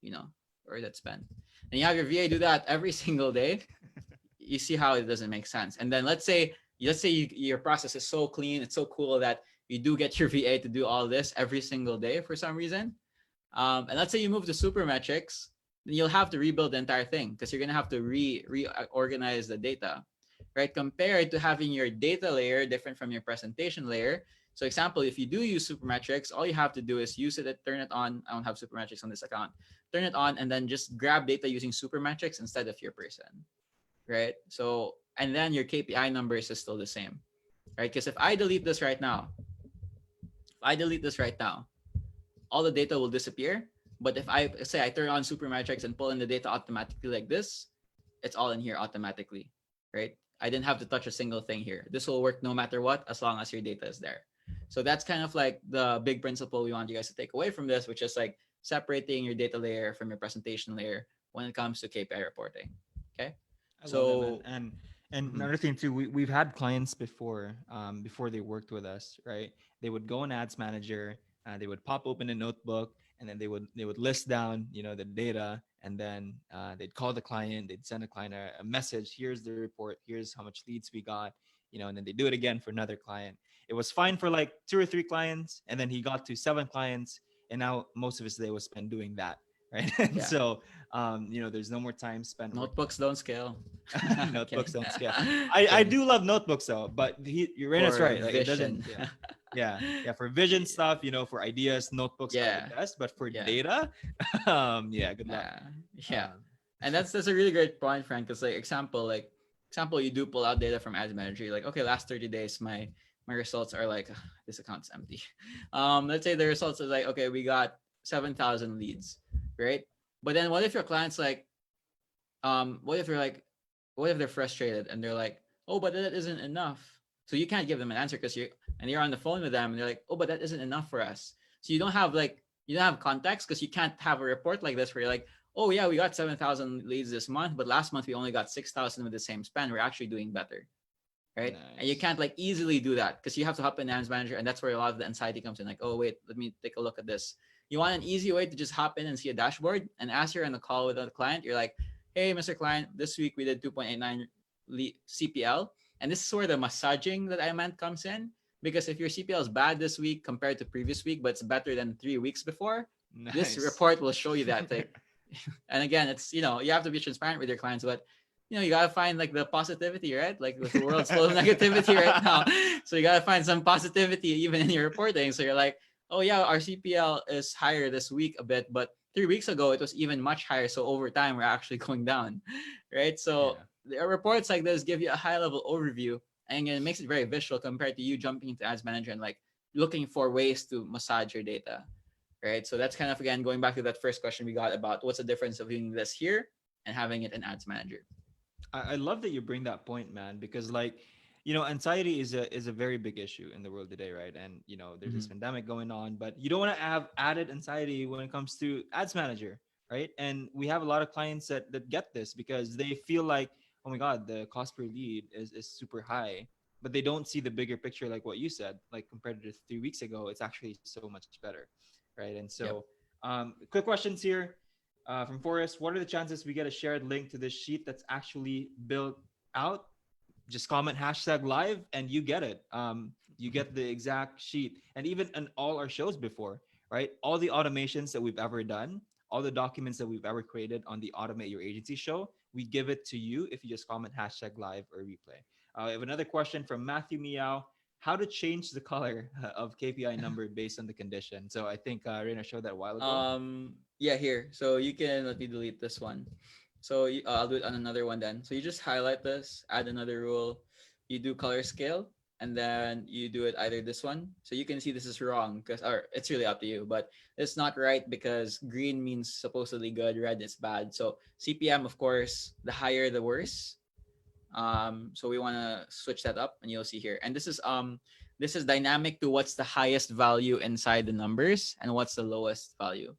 you know, or that spent. And you have your VA do that every single day. You see how it doesn't make sense. And then let's say your process is so clean, it's so cool that you do get your VA to do all this every single day for some reason. And let's say you move to Supermetrics, then you'll have to rebuild the entire thing because you're gonna have to reorganize the data, right? Compared to having your data layer different from your presentation layer. So, example, if you do use Supermetrics, all you have to do is use it, turn it on. I don't have Supermetrics on this account. Turn it on, and then just grab data using Supermetrics instead of your person, right? So, and then your KPI numbers is still the same, right? Because if I delete this right now, all the data will disappear. But if I say I turn on Supermetrics and pull in the data automatically like this, it's all in here automatically, right? I didn't have to touch a single thing here. This will work no matter what, as long as your data is there. So that's kind of like the big principle we want you guys to take away from this, which is like separating your data layer from your presentation layer when it comes to KPI reporting. Okay. I love it, man. So, And mhm, another thing too, we've had clients before, before they worked with us, right? They would go in Ads Manager, they would pop open a notebook, and then they would list down, the data, and then they'd call the client, they'd send the client a message. Here's the report. Here's how much leads we got, and then they do it again for another client. It was fine for like 2 or 3 clients, and then he got to 7 clients, and now most of his day was spent doing that, right? And yeah, so there's no more time spent working notebooks don't scale. notebooks Kidding. don't scale. I Kidding. do love notebooks though, but Rena's For right. Like it doesn't. vision. Yeah, yeah. For vision stuff, for ideas, notebooks are the Yeah, best. But for yeah. data, yeah, good luck. Yeah, yeah, Um, and that's a really great point, Frank. Because example, you do pull out data from Ads Manager. You're like, okay, last 30 days, my results are like, "Ugh, this account's empty. Let's say the results is like, okay, we got 7,000 leads, right? But then what if your client's like, what if you're like, what if they're frustrated and they're like, oh, but that isn't enough. So you can't give them an answer because you're on the phone with them and they're like, oh, but that isn't enough for us. So you don't have context because you can't have a report like this where you're like, oh yeah, we got 7,000 leads this month, but last month we only got 6,000 with the same spend. We're actually doing better, right? And you nice. can't like easily do that because you have to hop in Ads Manager, and that's where a lot of the anxiety comes in. Like, oh wait, let me take a look at this. You want an easy way to just hop in and see a dashboard, and as you're on the call with a client, you're like, hey, Mr. Client, this week we did 2.89 CPL, and this is where the massaging that I meant comes in. Because if your CPL is bad this week compared to previous week, but it's better than 3 weeks before, this Nice. report will show you that. Like, and again, it's you have to be transparent with your clients, but you gotta find like the positivity, right? Like the world's full of negativity right now, so you gotta find some positivity even in your reporting. So you're like, oh yeah, our CPL is higher this week a bit, but 3 weeks ago it was even much higher. So over time we're actually going down, right? So Yeah. the reports like this give you a high level overview, and it makes it very visual compared to you jumping into Ads Manager and like looking for ways to massage your data, right? So that's kind of again going back to that first question we got about what's the difference of doing this here and having it in Ads Manager. I love that you bring that point, man, because anxiety is a very big issue in the world today, right? And there's this Mm-hmm. pandemic going on, but you don't want to have added anxiety when it comes to Ads Manager, right? And we have a lot of clients that get this because they feel like, oh my God, the cost per lead is super high, but they don't see the bigger picture, like what you said, like compared to 3 weeks ago, it's actually so much better, right? And so, Yep. quick questions here from Forrest. What are the chances we get a shared link to this sheet that's actually built out? Just comment hashtag live and you get it. You get the exact sheet, and even in all our shows before, right? All the automations that we've ever done, all the documents that we've ever created on the Automate Your Agency show, we give it to you if you just comment hashtag live or replay. I have another question from Matthew Meow. How to change the color of KPI number based on the condition? So I think Reina showed that a while ago. Yeah, here. So you can let me delete this one. So I'll do it on another one then. So you just highlight this, add another rule. You do color scale, and then you do it either this one. So you can see this is wrong because, or it's really up to you, but it's not right because green means supposedly good, red is bad. So CPM, of course, the higher the worse. So we want to switch that up, and you'll see here. And this is dynamic to what's the highest value inside the numbers and what's the lowest value.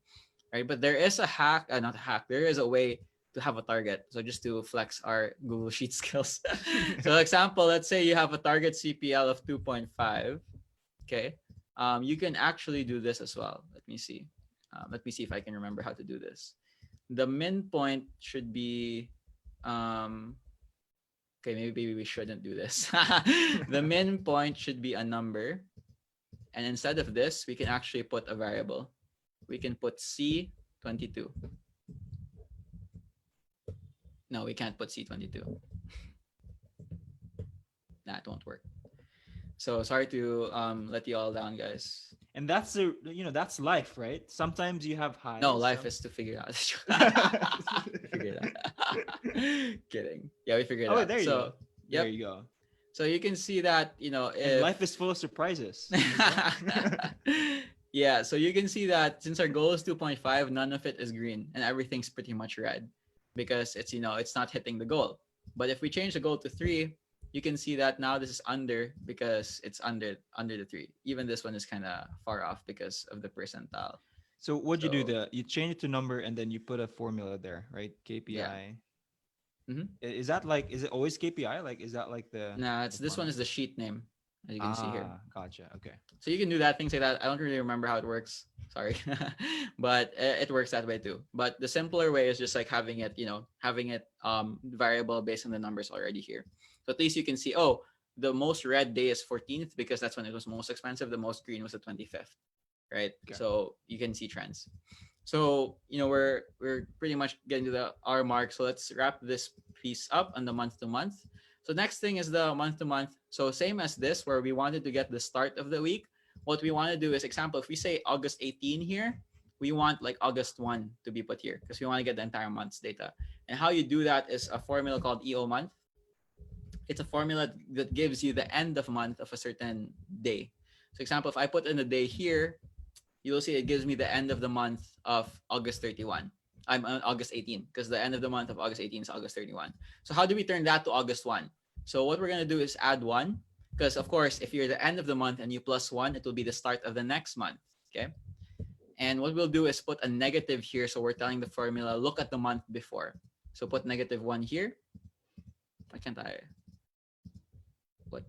right? But there is a hack, not a hack. There is a way to have a target. So just to flex our Google Sheet skills. So example, let's say you have a target CPL of 2.5. Okay. You can actually do this as well. Let me see. Let me see if I can remember how to do this. The min point should be okay, maybe we shouldn't do this. The min point should be a number. And instead of this, we can actually put a variable. We can put C22. No, we can't put C22. That won't work. So sorry to let you all down, guys. And that's that's life, right? Sometimes you have No, highs. life is to figure out. Figure it out. Kidding. Yeah, we figured it Oh, wait, out. there you go. So, There yep. you go. So you can see that, And if life is full of surprises. yeah, so you can see that since our goal is 2.5, none of it is green and everything's pretty much red because it's not hitting the goal. But if we change the goal to 3, you can see that now this is under because it's under the 3. Even this one is kind of far off because of the percentile. So what'd you do? So, You change it to number and then you put a formula there, right? yeah. KPI. Mm-hmm. Is it always KPI? Like, is that like Nah, the this one formula? is the sheet name, as you can see here. Gotcha. Okay. So you can do that, things like that. I don't really remember how it works. Sorry, but it works that way too. But the simpler way is just like having it variable based on the numbers already here. So at least you can see, oh, the most red day is 14th because that's when it was most expensive. The most green was the 25th, right? Okay. So you can see trends. So we're pretty much getting to the hour mark. So let's wrap this piece up on the month to month. So next thing is the month to month. So same as this, where we wanted to get the start of the week. What we want to do is, example, if we say August 18 here, we want like August 1 to be put here because we want to get the entire month's data. And how you do that is a formula called EO month. It's a formula that gives you the end of month of a certain day. So example, if I put in a day here, you will see it gives me the end of the month of August 31. I'm on August 18 because the end of the month of August 18 is August 31. So how do we turn that to August 1? So what we're going to do is add 1 because of course if you're the end of the month and you plus 1, it will be the start of the next month, okay? And what we'll do is put a negative here, so we're telling the formula look at the month before. So put -1 here. Why can't I put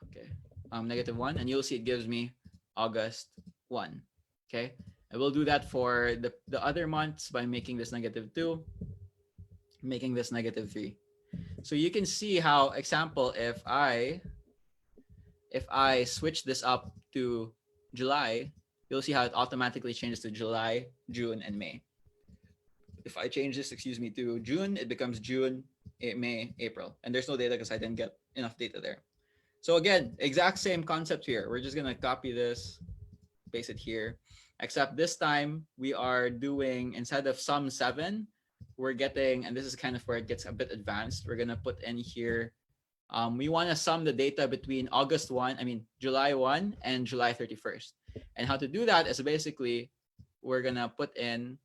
okay, -1, and you'll see it gives me August 1. Okay. I will do that for the other months by making this -2, making this -3. So you can see how, example, if I switch this up to July, you'll see how it automatically changes to July, June, and May. If I change this, to June, it becomes June, May, April. And there's no data because I didn't get enough data there. So again, exact same concept here. We're just going to copy this, paste it here. Except this time we are doing, instead of sum 7, we're getting, and this is kind of where it gets a bit advanced. We're going to put in here, we want to sum the data between July 1 and July 31st. And how to do that is basically, we're going to put in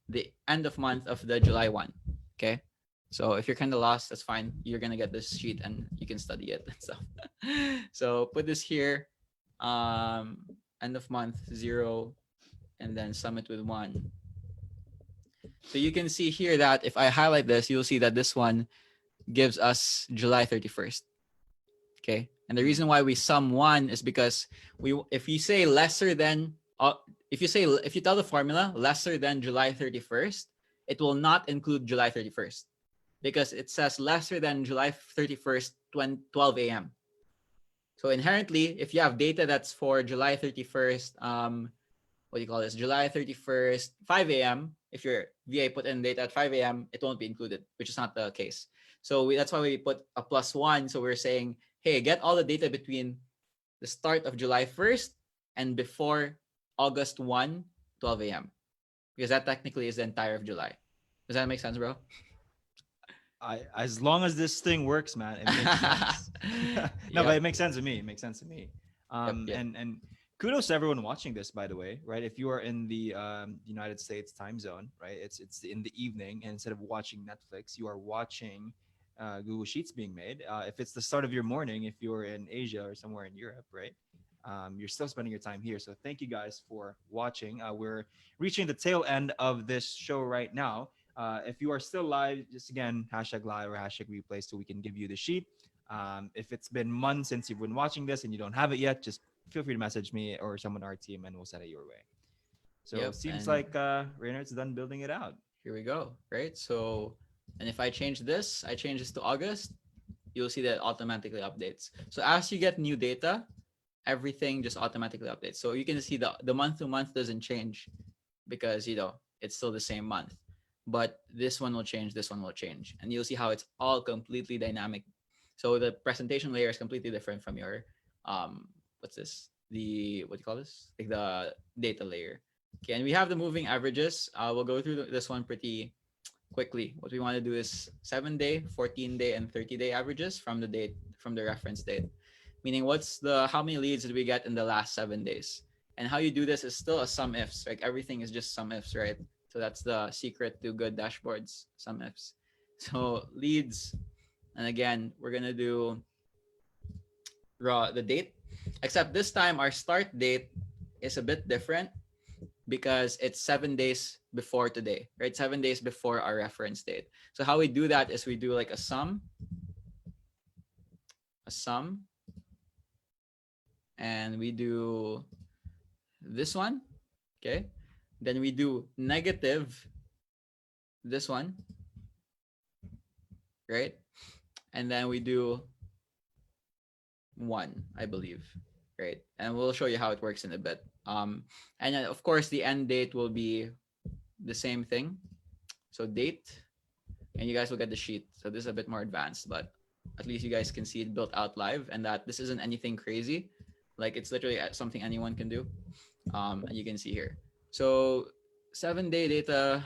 the end of month of the July 1. Okay. So if you're kind of lost, that's fine. You're going to get this sheet and you can study it and stuff. So put this here, end of month 0, and then sum it with 1. So you can see here that if I highlight this, you'll see that this one gives us July 31st. Okay. And the reason why we sum 1 is because if you say lesser than, if you tell the formula lesser than July 31st, it will not include July 31st because it says lesser than July 31st, 12 a.m. So inherently, if you have data that's for July 31st, July 31st, 5 a.m., if your VA put in data at 5 a.m., it won't be included, which is not the case. So that's why we put a +1. So we're saying, hey, get all the data between the start of July 1st and before August 1, 12 a.m. Because that technically is the entire of July. Does that make sense, bro? As long as this thing works, man, it makes sense. No, Yep. but it makes sense to me. It makes sense to me. Yep. And kudos to everyone watching this, by the way, right? If you are in the United States time zone, right, it's in the evening, and instead of watching Netflix, you are watching Google Sheets being made. If it's the start of your morning, if you're in Asia or somewhere in Europe, right? you're still spending your time here. So thank you guys for watching. We're reaching the tail end of this show right now. If you are still live, just again, hashtag live or hashtag replay so we can give you the sheet. If it's been months since you've been watching this and you don't have it yet, just feel free to message me or someone on our team and we'll send it your way. So Yep. seems And like Reynard's done building it out. here we go. Right. So, and if I change this, I change this to August, you'll see that it automatically updates. So as you get new data, everything just automatically updates. So you can see the month to month doesn't change because it's still the same month. But this one will change, this one will change. And you'll see how it's all completely dynamic. So the presentation layer is completely different from your what's this? The what do you call this? Like the data layer. Okay, and we have the moving averages. We'll go through this one pretty quickly. What we want to do is 7-day, 14-day, and 30-day averages from the reference date. Meaning how many leads did we get in the last 7 days? And how you do this is still a sum ifs. Like everything is just sum ifs, right? So that's the secret to good dashboards, sum ifs. So leads, and again, we're gonna do the date, except this time our start date is a bit different because it's 7 days before today, right? 7 days before our reference date. So how we do that is we do like a sum, and we do this one, okay? Then we do negative this one, right? And then we do 1, I believe, right? And we'll show you how it works in a bit. And then of course the end date will be the same thing. So date, and you guys will get the sheet. So this is a bit more advanced, but at least you guys can see it built out live, and that this isn't anything crazy. Like it's literally something anyone can do. And you can see here. So 7-day data,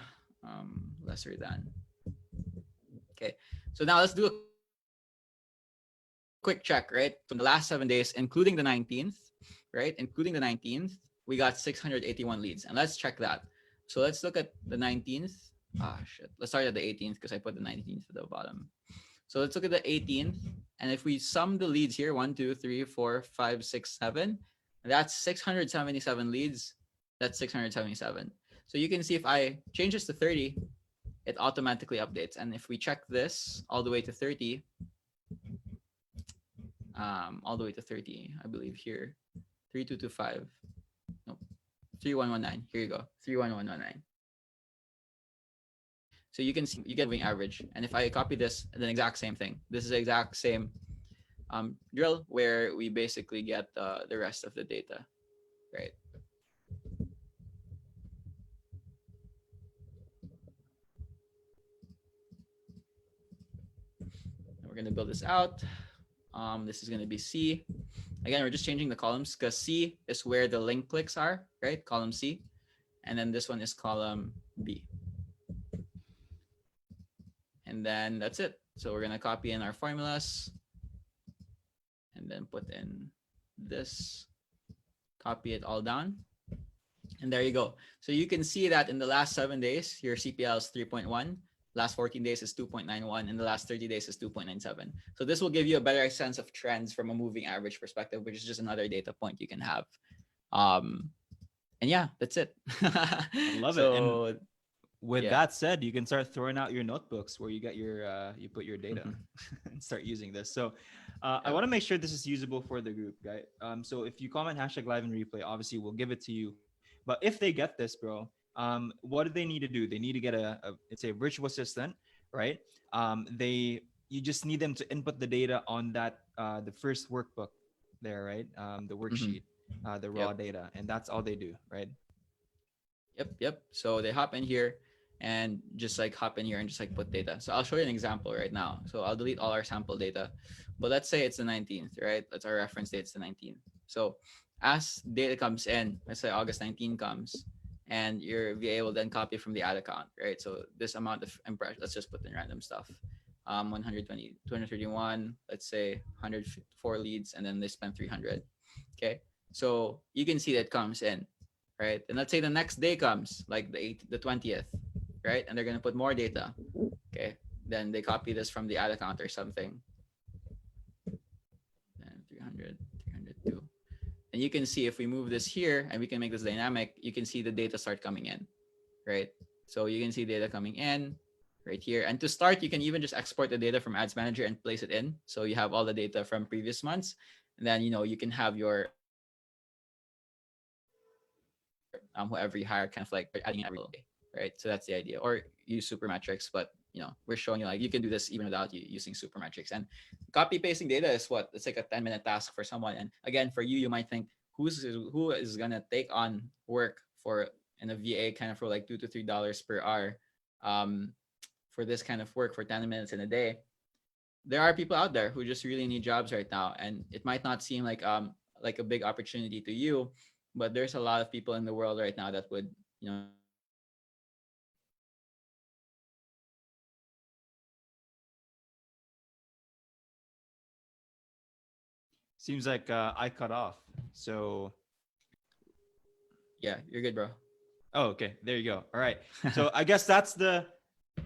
lesser than. Okay. So now let's do a quick check, right? From the last 7 days, including the 19th, right? Including the 19th, we got 681 leads. And let's check that. So let's look at the 19th. Shit. Let's start at the 18th because I put the 19th at the bottom. So let's look at the 18th. And if we sum the leads here, 1, 2, 3, 4, 5, 6, 7, that's 677 leads. That's 677. So you can see if I change this to 30, it automatically updates. And if we check this all the way to 30, all the way to 30, I believe here, 3225, nope, 3119. Here you go, 31119. So you can see you get moving average. And if I copy this, then exact same thing. This is the exact same drill where we basically get the rest of the data, right? And we're gonna build this out. This is gonna be C. Again, we're just changing the columns because C is where the link clicks are, right? Column C. And then this one is column B. And then that's it. So we're gonna copy in our formulas and then put in this, copy it all down. And there you go. So you can see that in the last 7 days, your CPL is 3.1. Last 14 days is 2.91, and the last 30 days is 2.97. So this will give you a better sense of trends from a moving average perspective, which is just another data point you can have. And yeah, that's it. I love it. And with that said, you can start throwing out your notebooks where you get your you put your data and start using this. So I want to make sure this is usable for the group, right? So if you comment hashtag live and replay, obviously we'll give it to you. But if they get this, bro, what do they need to do? They need to get it's a virtual assistant, right? You just need them to input the data on that the first workbook there, right? The worksheet, the raw data, and that's all they do, right? Yep. So they hop in here and just like hop in here and just like put data. So I'll show you an example right now. So I'll delete all our sample data, but let's say it's the 19th, right? That's our reference date. It's the 19th. So as data comes in, let's say August 19 comes, and your VA will then copy from the ad account, right? So this amount of impressions, let's just put in random stuff. 120, 231, let's say 104 leads, and then they spend 300. Okay. So you can see that comes in, right? And let's say the next day comes, like the 20th, right? And they're going to put more data. Okay. Then they copy this from the ad account or something. Then 300, 302. And And you can see if we move this here and we can make this dynamic, you can see the data start coming in, right? So you can see data coming in right here. And to start, you can even just export the data from Ads Manager and place it in. So you have all the data from previous months. And then, you can have your whoever you hire kind of like adding every day, right? So that's the idea. Or use Supermetrics, but we're showing you like you can do this even without you using Supermetrics. And copy pasting data is what it's like a 10-minute task for someone. And again, for you, you might think who is gonna take on work for in a VA kind of for like $2 to $3 per hour, um, for this kind of work for 10 minutes in a day. There are people out there who just really need jobs right now, and it might not seem like a big opportunity to you, but there's a lot of people in the world right now that would Seems like I cut off. So, yeah, you're good, bro. oh, okay, there you go. All right. So I guess that's the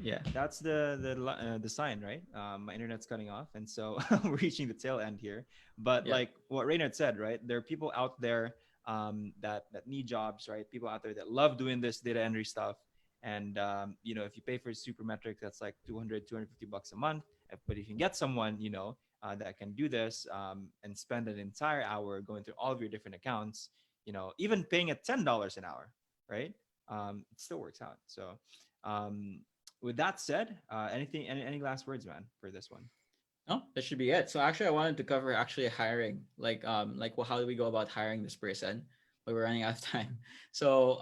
Yeah. that's the sign, right? My internet's cutting off, and so we're reaching the tail end here. But Yep. like what Reynard said, right? There are people out there that need jobs, right? People out there that love doing this data entry stuff, and if you pay for Supermetrics, that's like 250 bucks a month. But if you can get someone, that can do this and spend an entire hour going through all of your different accounts, even paying at $10 an hour, right? It still works out. So. Um, with that said, any last words, man, for this one? No, that should be it. So actually, I wanted to cover actually hiring, well, how do we go about hiring this person? But we're running out of time. So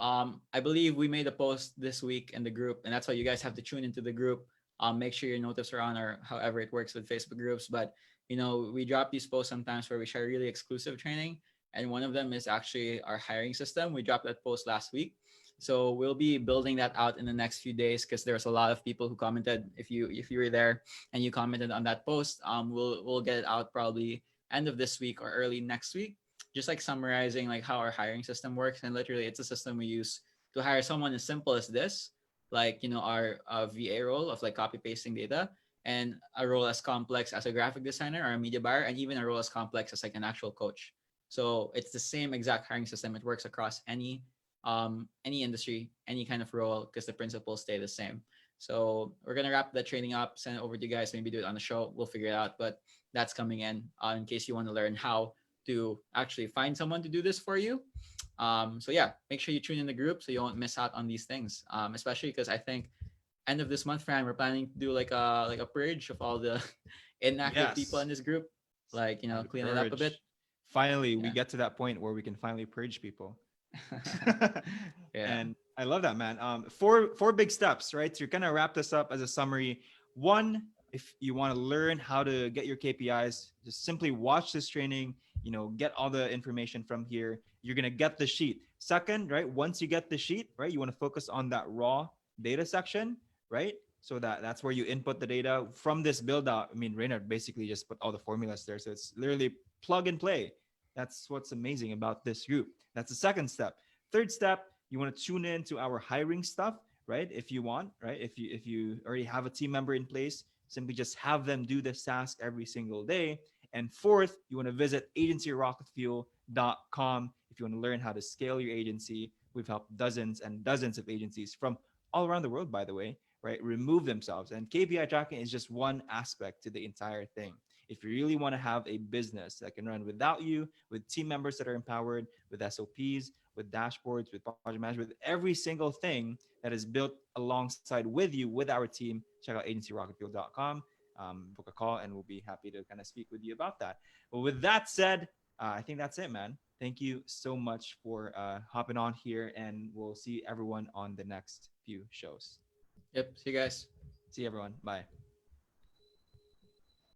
I believe we made a post this week in the group, and that's why you guys have to tune into the group. Make sure your notifications are on, or however it works with Facebook groups. But we drop these posts sometimes where we share really exclusive training, and one of them is actually our hiring system. We dropped that post last week. So we'll be building that out in the next few days because there's a lot of people who commented. If you were there and you commented on that post, we'll get it out probably end of this week or early next week, just like summarizing like how our hiring system works. And literally, it's a system we use to hire someone as simple as this, like our VA role of like copy pasting data, and a role as complex as a graphic designer or a media buyer, and even a role as complex as like an actual coach. So it's the same exact hiring system. It works across any industry, any kind of role, because the principles stay the same. So we're gonna wrap that training up, send it over to you guys, maybe do it on the show. We'll figure it out, but that's coming in case you want to learn how to actually find someone to do this for you. So yeah, make sure you tune in the group so you won't miss out on these things. Especially because I think end of this month, Fran, we're planning to do like a purge of all the inactive people Yes, in this group, like time to clean it up a bit. purge. Finally, we Yeah. get to that point where we can finally purge people. Yeah. And I love that, man. Four big steps, right? So you're gonna wrap this up as a summary. One, if you want to learn how to get your KPIs, just simply watch this training. Get all the information from here. You're gonna get the sheet. Second, right? Once you get the sheet, right, you want to focus on that raw data section, right? So that's where you input the data from this build out. I mean, Reynard basically just put all the formulas there, so it's literally plug and play. That's what's amazing about this group. That's the second step. Third step, you want to tune in to our hiring stuff, right? If you want, right? If you already have a team member in place, simply just have them do this task every single day. And fourth, you want to visit agencyrocketfuel.com if you want to learn how to scale your agency. We've helped dozens and dozens of agencies from all around the world, by the way, right? Remove themselves. And KPI tracking is just one aspect to the entire thing. If you really want to have a business that can run without you, with team members that are empowered, with SOPs, with dashboards, with project management, with every single thing that is built alongside with you, with our team, check out agencyrocketfuel.com. Book a call and we'll be happy to kind of speak with you about that. But with that said, I think that's it, man. Thank you so much for hopping on here, and we'll see everyone on the next few shows. Yep. See you guys. See everyone. Bye.